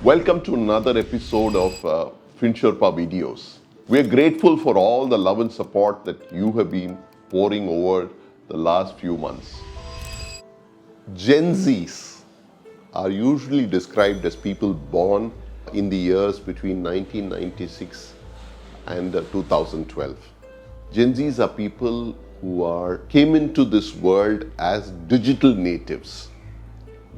Welcome to another episode of Finsherpa videos. We are grateful for all the love and support that you have been pouring over the last few months. Gen Zs are usually described as people born in the years between 1996 and 2012. Gen Zs are people who came into this world as digital natives.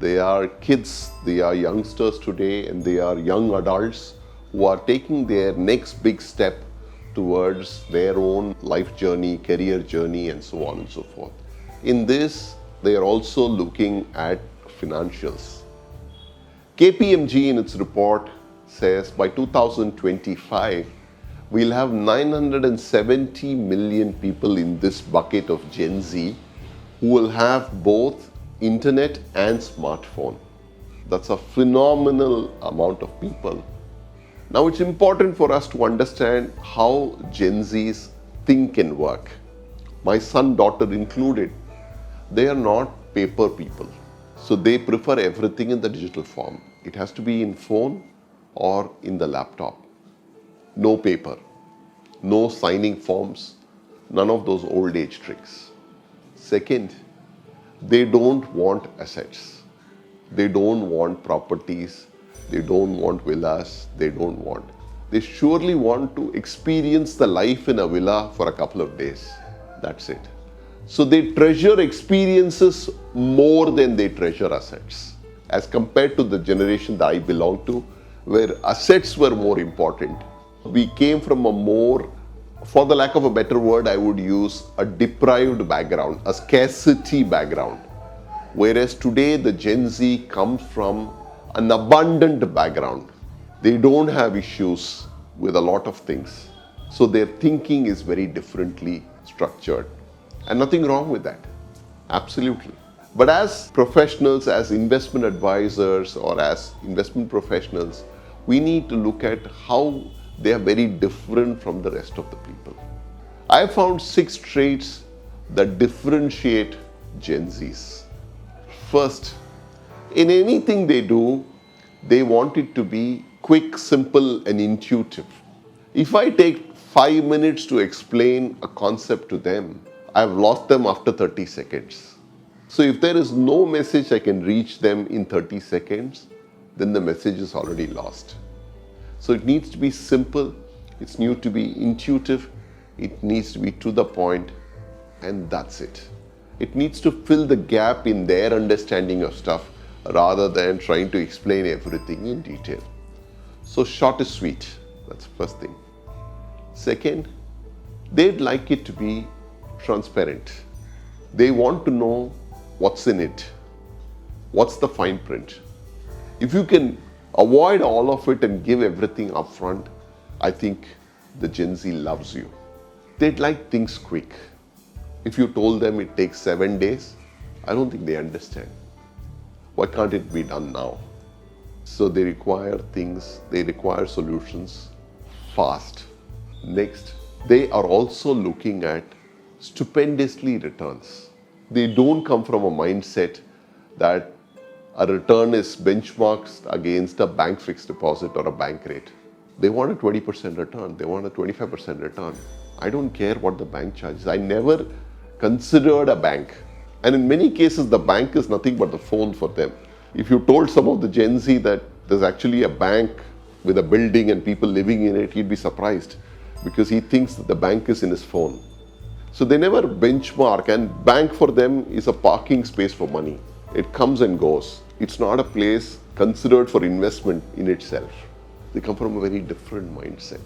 They are kids, they are youngsters today, and they are young adults who are taking their next big step towards their own life journey, career journey, and so on and so forth. In this, they are also looking at financials. KPMG in its report says by 2025, we'll have 970 million people in this bucket of Gen Z who will have both internet and smartphone. That's a phenomenal amount of people. Now it's important for us to understand how Gen Zs think and work. My son, daughter included, they are not paper people. So they prefer everything in the digital form. It has to be in phone or in the laptop. No paper, no signing forms, none of those old age tricks. Second, they don't want assets. They don't want properties. They don't want villas. They surely want to experience the life in a villa for a couple of days. That's it. So they treasure experiences more than they treasure assets. As compared to the generation that I belong to, where assets were more important. We came from a more, for the lack of a better word, I would use a deprived background, a scarcity background. Whereas today the Gen Z comes from an abundant background. They don't have issues with a lot of things. So their thinking is very differently structured. And nothing wrong with that. Absolutely. But as professionals, as investment advisors, or as investment professionals, we need to look at how they are very different from the rest of the people. I found 6 traits that differentiate Gen Zs. First, in anything they do, they want it to be quick, simple, and intuitive. If I take 5 minutes to explain a concept to them, I've lost them after 30 seconds. So if there is no message I can reach them in 30 seconds, then the message is already lost. So it needs to be simple, it needs to be intuitive, it needs to be to the point, and that's it. It needs to fill the gap in their understanding of stuff rather than trying to explain everything in detail. So short is sweet, that's the first thing. Second, they'd like it to be transparent. They want to know what's in it, what's the fine print. If you can avoid all of it and give everything up front, I think the Gen Z loves you. They'd like things quick. If you told them it takes 7 days, I don't think they understand. Why can't it be done now? So they require things, they require solutions fast. Next, they are also looking at stupendously returns. They don't come from a mindset that a return is benchmarked against a bank fixed deposit or a bank rate. They want a 20% return. They want a 25% return. I don't care what the bank charges. I never considered a bank. And in many cases, the bank is nothing but the phone for them. If you told some of the Gen Z that there's actually a bank with a building and people living in it, he'd be surprised because he thinks that the bank is in his phone. So they never benchmark, and bank for them is a parking space for money. It comes and goes. It's not a place considered for investment in itself. They come from a very different mindset.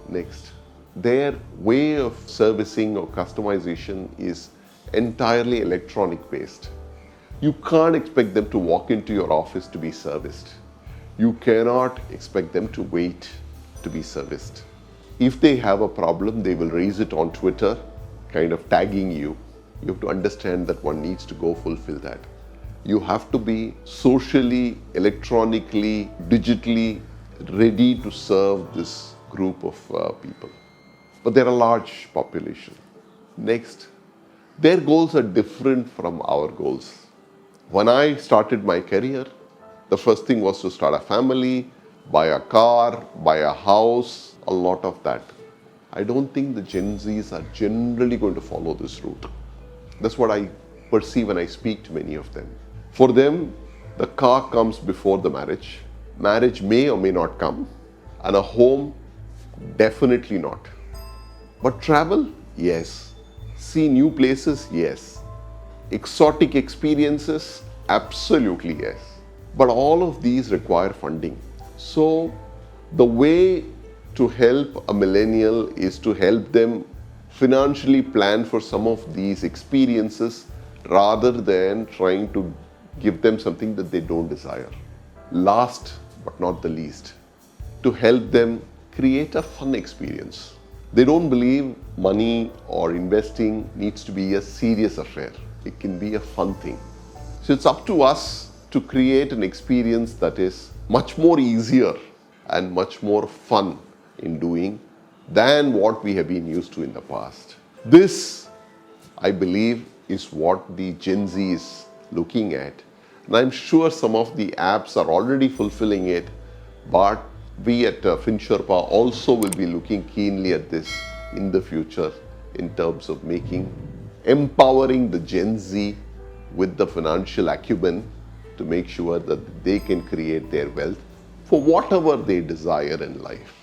Next, their way of servicing or customization is entirely electronic based. You can't expect them to walk into your office to be serviced. You cannot expect them to wait to be serviced. If they have a problem, they will raise it on Twitter, kind of tagging you. You have to understand that one needs to go fulfill that. You have to be socially, electronically, digitally ready to serve this group of people. But they're a large population. Next, their goals are different from our goals. When I started my career, The first thing was to start a family, buy a car, buy a house, a lot of that. I don't think the Gen Zs are generally going to follow this route. That's what I perceive when I speak to many of them. For them, the car comes before the marriage. Marriage may or may not come, and a home, definitely not. But travel, yes. See new places, yes. Exotic experiences, absolutely yes. But all of these require funding. So the way to help a millennial is to help them financially plan for some of these experiences rather than trying to give them something that they don't desire. Last but not the least, to help them create a fun experience. They don't believe money or investing needs to be a serious affair. It can be a fun thing. So it's up to us to create an experience that is much more easier and much more fun in doing than what we have been used to in the past. This, I believe, is what the Gen Z is looking at. And I'm sure some of the apps are already fulfilling it, but we at Finsherpa also will be looking keenly at this in the future in terms of empowering the Gen Z with the financial acumen to make sure that they can create their wealth for whatever they desire in life.